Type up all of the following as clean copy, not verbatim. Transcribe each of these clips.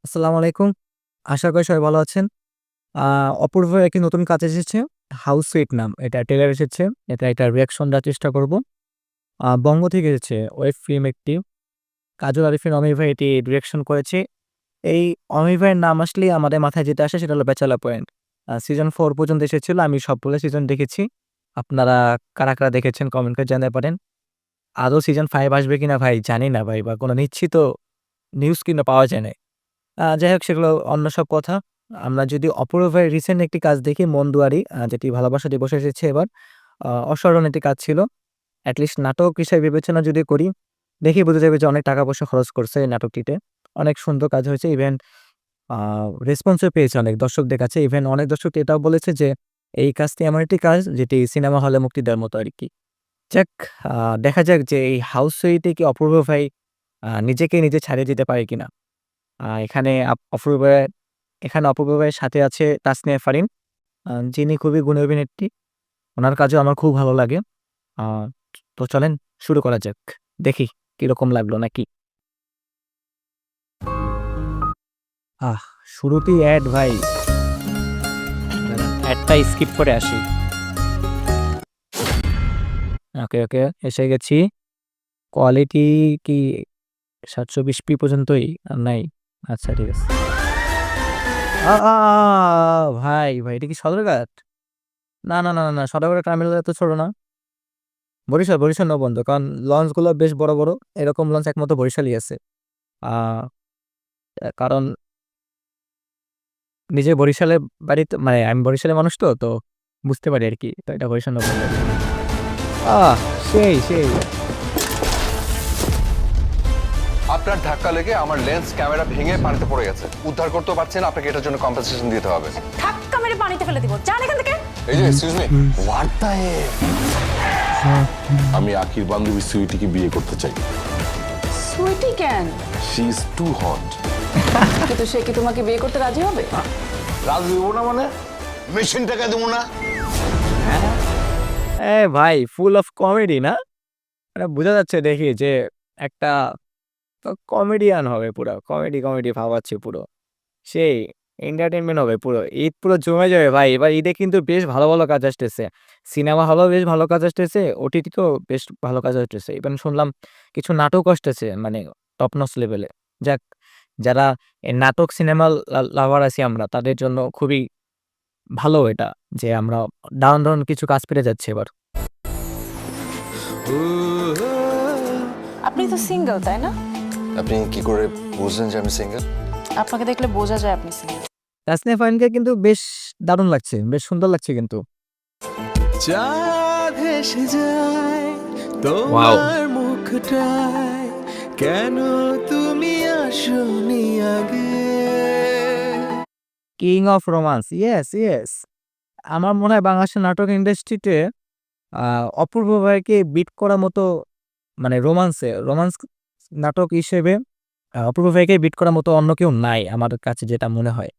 আসসালামু আলাইকুম। আশা করি সবাই ভালো আছেন। আ অপূর্বর একটি নতুন কাজ এসেছে। হাউস সুইট নাম। এটা ট্রেলার এসেছে। এটা একটা রিঅ্যাকশন দেওয়ার চেষ্টা করব। বঙ্গ থেকে এসেছে ওয়েব ফিল্ম একটি। কাজল আরিফিন অমির ভাই এটি ডিরেকশন করেছে। এই অমির ভাইয়ের নাম আসলেই আমাদের মাথায় যেটা আসে সেটা হলো ব্যাচেলর পয়েন্ট। সিজন 4 পর্যন্ত এসেছিল। আমি সবগুলো সিজন দেখেছি। আপনারা কারা দেখেছেন কমেন্ট করে জানাতে পারেন। আদৌ সিজন 5 আসবে কিনা ভাই জানি না ভাই বা কোনো নিশ্চিত নিউজ কিন্তু পাওয়া যায় নাই। যাই হোক সেগুলো অন্য সব কথা। আমরা যদি অপূর্ব ভাইয়ের রিসেন্ট একটি কাজ দেখি 'মন দুয়ারি' যেটি ভালোবাসা দিবসে এসেছে এবার। অসাধারণ একটি কাজ ছিল। এটলিস্ট নাটক হিসেবে বিবেচনা যদি করি, দেখেই বোঝা যাবে যে অনেক টাকা-পয়সা খরচ করছে এই নাটকটিতে। অনেক সুন্দর কাজ হয়েছে। ইভেন আ রেসপন্সও পেয়েছে অনেক দর্শকদের কাছে। ইভেন অনেক দর্শক এটাও বলেছে যে, এই কাজটি এমন একটি কাজ যেটি সিনেমা হলে মুক্তি দেওয়ার মতো আরকি। যাক আ দেখা যাক যে এই 'হাউস সুইট' কি অপূর্ব ভাই নিজেকে নিজে ছাড়িয়ে যেতে পারে কিনা? এখানে অপূর্ব ভাইয়ের অপূর্ব ভাইয়ের সাথে আছে তাসনিয়া ফারিন। যিনি খুবই গুণী অভিনেত্রী। উনার কাজও আমার খুব ভালো লাগে। আ তো চলেন শুরু করা যাক। দেখি কিরকম লাগলো নাকি? আহ! শুরুতেই এড ভাই। দাঁড়ান এডটা স্কিপ করে আসি। ওকে, এসে গেছি। কোয়ালিটি কি 720p পর্যন্তই? নাই? আচ্ছা ঠিক আছে। আ আ আ ভাই এটা কি সদরঘাট? না। সদরঘাট টার্মিনাল এত ছোট না। বরিশাল নৌবন্দর। কারণ লঞ্চগুলো বেশ বড়। এরকম লঞ্চ একমাত্র বরিশালই আছে। আ কারণ নিজের বরিশালের বাড়ি তো মানে আমি বরিশালের মানুষ তো বুঝতে পারি আরকি। তো এটা বরিশাল নৌবন্দর। আহ! সেই। আপনার ধাক্কা লেগে আমার লেন্স ক্যামেরা ভেঙে পানিতে পড়ে গেছে। উদ্ধার করতেও পারছেন, আপনাকে এটার জন্য কম্পেনসেশন দিতে হবে। ধাক্কা মেরে পানিতে ফেলে দিব। যান এখান থেকে। এই যে excuse me, what the hell? আমি আকির বান্ধবী সুইটিকে বিয়ে করতে চাই। সুইটি কেন? She is too hot. কিন্তু সে কি তোমাকে বিয়ে করতে রাজি হবে? রাজি হবো না মানে? মেশিনটাকে দেবো না? ভাই ফুল অফ কমেডি না? মানে বোঝা যাচ্ছে দেখি যে একটা কমেডিয়ান হবে পুরা। কমেডি ভাব আছে পুরো। সেই এন্টারটেইনমেন্ট হবে পুরো। ঈদ পুরো জমে যাবে ভাই। এবার ঈদে কিন্তু বেশ ভালো কাজ আসতেছে। সিনেমা হলেও বেশ ভালো কাজ আসতেছে। ওটিটিতেও বেশ ভালো কাজ আসতেছে। ইভেন শুনলাম কিছু নাটক আসতেছে মানে টপ নচ লেভেলে। যাক যারা নাটক সিনেমা লাভার আছি আমরা তাদের জন্য খুবই ভালো এটা যে আমরা দারুণ কিছু কাজ পেতে যাচ্ছি এবার। আপনি তো সিঙ্গেল, তাই না? আপনি কি করে বুঝলেন যে আমি সিঙ্গেল? আপনাকে দেখলে বোঝা যায় আপনি সিঙ্গেল। তাসনিয়া ফারিনকে কিন্তু বেশ দারুণ লাগছে। বেশ সুন্দর লাগছে কিন্তু। চাঁদ হেসে যায় ওয়াও! তোমার মুখটায়, কেন তুমি আসনি আগে? King of romance. ইয়েস। আমার মনে হয় বাংলাদেশের নাটক ইন্ডাস্ট্রিতে আ অপূর্ব ভাইকে বিট করার মতো মানে রোমান্স নাটক হিসেবে অপূর্ব ভাইকে বিট করার মতো অন্য কেউ নাই আমার কাছে যেটা মনে হয়।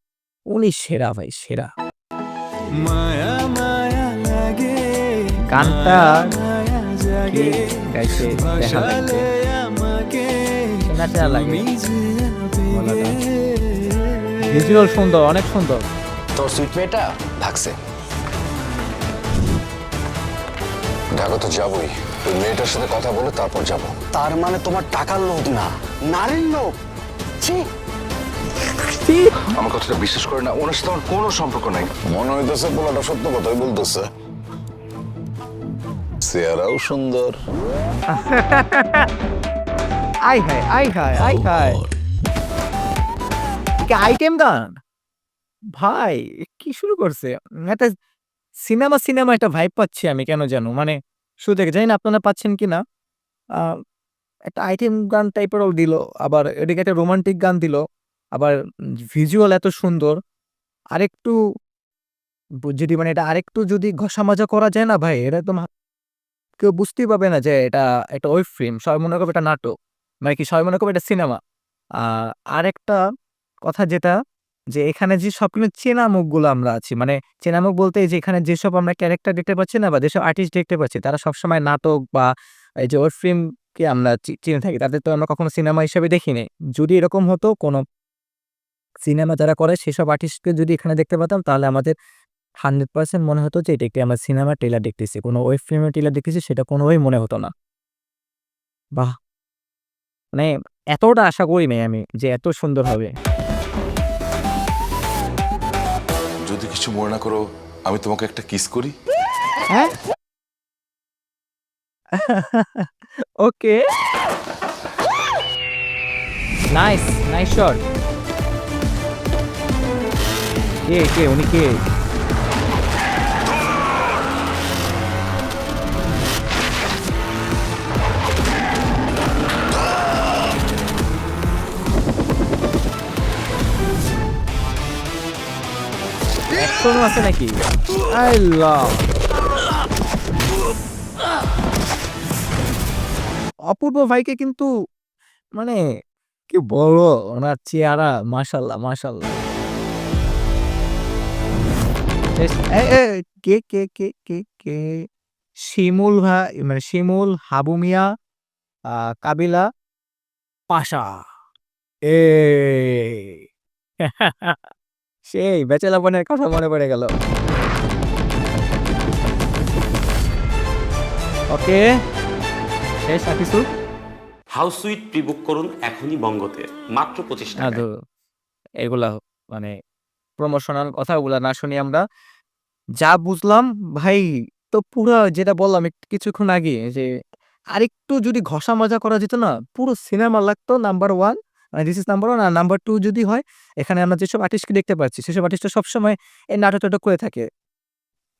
উনি সেরা ভাই সেরা। মায়া মায়া লাগে, গানটা মায়া মায়া কে জাগে, গাইছে দেখা লাগবে। ভাসালে আমাকে চেনা লাগে তুমি যে গলাটা। আবেগে। ভিজুয়াল সুন্দর, অনেক সুন্দর। তোর সুইট মেয়েটা ভাগছে। ঢাকা তো যাবই। ওই মেয়েটার সাথে কথা বলে তারপর যাব। তার মানে তোমার টাকার লোভ না, নারীর লোভ। ছি! আমার কথাটা বিশ্বাস করে না, ওনার সাথে আমার কোনো সম্পর্ক নাই। মনে হইতেছে পোলাটা সত্য কথাই বলতেছে। চেহারাও সুন্দর। আয় হায়! কি আইটেম গান? ভাই কি শুরু করছে? একটা সিনেমা একটা ভাইব পাচ্ছি আমি কেন যেন। মানে শুরু থেকে জানি না আপনারা পাচ্ছেন কিনা? আ একটা আইটেম গান টাইপেরও দিল। আবার এদিকে একটা রোমান্টিক গান দিল। আবার ভিজুয়াল এত সুন্দর। আরেকটু যদি মানে এটা আরেকটু যদি ঘষা-মাজা করা যায় না ভাই, এটা তো কেউ বুঝতেই পারবে না যে এটা একটা ওয়েব ফিল্ম। সবাই মনে করবে এটা নাটক। মানে কি সবাই মনে করবে এটা সিনেমা। আ আরেকটা কথা যেটা যে এখানে যে সব কিন্তু চেনা মুখগুলো আমরা আছি। মানে চেনা মুখ বলতে এই যে এখানে যেসব আমরা ক্যারেক্টার দেখতে পাচ্ছি না বা যেসব আর্টিস্ট দেখতে পাচ্ছি তারা সবসময় নাটক বা এই যে ওয়েব ফিল্মকে আমরা চিনে থাকি। তাদের তো আমরা কখনো সিনেমা হিসেবে দেখি নাই। যদি এরকম হতো কোনো সিনেমা যারা করে সেসব আর্টিস্টকে যদি এখানে দেখতে পেতাম তাহলে আমাদের 100% মনে হতো যে এটা একটি আমরা সিনেমার ট্রেলার দেখতেছি। কোনো ওয়েব ফিল্মের ট্রেলার দেখতেছি সেটা কোনোভাবেই মনে হতো না। বাহ! মানে এতটা আশা করি নাই আমি যে এত সুন্দর হবে। যদি কিছু মনে না করো আমি তোমাকে একটা কিস করি। হ্যাঁ? ওকে। Nice, nice shot. কে উনি কে? অ্যাকশনও আছে নাকি? আল্লাহ! অপূর্ব ভাইকে কিন্তু মানে কি বলবো ওনার চেহারা মাশাআল্লাহ, মাশাআল্লাহ। বেশ কে? শিমুল ভাই মানে শিমুল, হাবু মিয়া, আ কাবিলা, পাশা। এই! সেই বেচেলা বোনের কথা মনে পড়ে গেল। ওকে, শেষ আর কিছু? হাউস সুইট প্রি-বুক করুন এখনই বঙ্গতে মাত্র 25 না টাকায়। এগুলা মানে প্রমোশনাল কথাগুলা না শুনি আমরা। যা বুঝলাম ভাই তো পুরা যেটা বললাম কিছুক্ষণ আগে যে আরেকটু যদি ঘষা মাজা করা যেত না পুরো সিনেমা লাগতো নাম্বার 1 দিস ইজ নাম্বার 1 আর নাম্বার 2 যদি হয় এখানে আমরা যেসব আর্টিস্টকে দেখতে পাচ্ছি সেসব আর্টিস্টরা সবসময় এই নাটক-টাটক করে থাকে।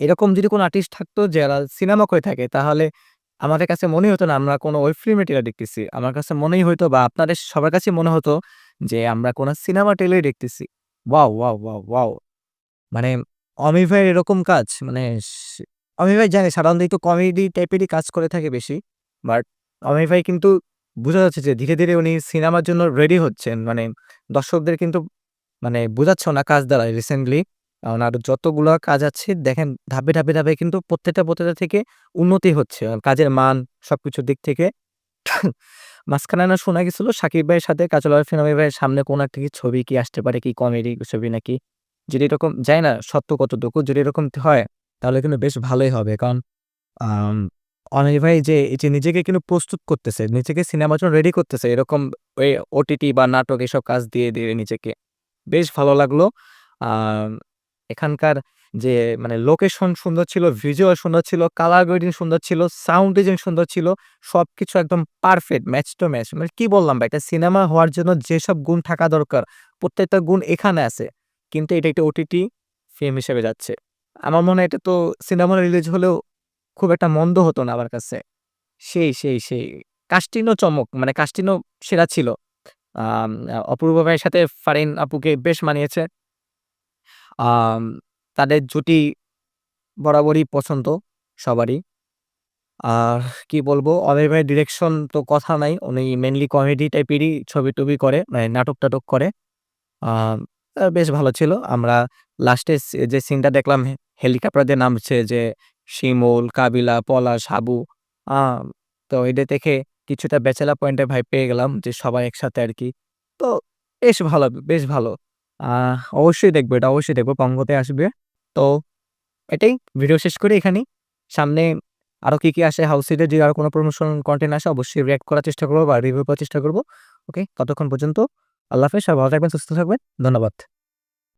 এরকম যদি কোনো আর্টিস্ট থাকতো যারা সিনেমা করে থাকে তাহলে আমাদের কাছে মনেই হতো না আমরা কোনো ওয়েব ফিল্মের ট্রেলার দেখতেছি। আমার কাছে মনেই হইতো বা আপনাদের সবার কাছেই মনে হতো যে আমরা কোনো সিনেমা ট্রেলারই দেখতেছি। ওয়াও! মানে অমি ভাইয়ের এরকম কাজ মানে অমি ভাই জানি সাধারণত একটু কমেডি টাইপেরই কাজ করে থাকে বেশি। বাট অমি ভাই কিন্তু বোঝা যাচ্ছে যে ধীরে উনি সিনেমার জন্য রেডি হচ্ছেন। মানে দর্শকদের কিন্তু মানে বোঝাচ্ছে ওনার কাজ দ্বারা রিসেন্টলি ওনার যতগুলা কাজ আছে দেখেন ধাপে কিন্তু প্রত্যেকটা থেকে উন্নতি হচ্ছে। কাজের মান সবকিছুর দিক থেকে। মাঝখানে না শোনা গেছিল শাকিব ভাইয়ের সাথে কাজল আরিফিন অমি ভাইয়ের সামনে কোনো একটা কি ছবি কি আসতে পারে, কি কমেডি ছবি নাকি? যদি এরকম জানি না সত্য কতটুকু, যদি এরকম হয় তাহলে কিন্তু বেশ ভালোই হবে। কারণ আম অনিল ভাই যে এই যে নিজেকে কিন্তু প্রস্তুত করতেছে, নিজেকে সিনেমার জন্য রেডি করতেছে এরকম ওই ওটিটি বা নাটক এসব কাজ দিয়ে নিজেকে। বেশ ভালো লাগলো। আম এখানকার যে মানে লোকেশন সুন্দর ছিল, ভিজুয়াল সুন্দর ছিল, কালার গ্রেডিং সুন্দর ছিল, সাউন্ড ডিজাইন সুন্দর ছিল। সবকিছু একদম পারফেক্ট ম্যাচ টু ম্যাচ। মানে কি বললাম ভাই, একটা সিনেমা হওয়ার জন্য যেসব গুণ থাকা দরকার প্রত্যেকটা গুণ এখানে আছে। কিন্তু এটা একটা ওটিটি ফিল্ম হিসেবে যাচ্ছে। আমার মনে হয় এটা তো সিনেমা রিলিজ হলেও খুব একটা মন্দ হতো না আমার কাছে। সেই। কাস্টিংও চমক মানে কাস্টিংও সেরা ছিল। অপূর্ব ভাইয়ের সাথে ফারিন আপুকে বেশ মানিয়েছে। আম তাদের জুটি বরাবরই পছন্দ সবারই। আর কি বলবো অনিল ভাইয়ের ডিরেকশন তো কথা নাই। উনি মেইনলি কমেডি টাইপেরই ছবি-টবি করে মানে নাটক-টাটক করে। আম বেশ ভালো ছিল। আমরা লাস্টে যে সিনটা দেখলাম হেলিকপ্টার দিয়ে নামছে যে শিমুল, কাবিলা, পলাশ, হাবু। আ তো এটা দেখে কিছুটা ব্যাচেলর পয়েন্টের ভাইব পেয়ে গেলাম যে সবাই একসাথে আরকি। তো বেশ ভালো। আ অবশ্যই দেখবো এটা অবশ্যই দেখবো। বঙ্গতে আসবে। তো এটাই ভিডিও শেষ করি এখানেই। সামনে আরো কি আসে হাউসিতে যদি আরো কোনো প্রমোশন কনটেন্ট আসে অবশ্যই রিঅ্যাক্ট করার চেষ্টা করব বা রিভিউ করার চেষ্টা করব। ওকে? ততক্ষণ পর্যন্ত আল্লাহ হাফেজ। সবাই ভালো থাকবেন, সুস্থ থাকবেন। ধন্যবাদ।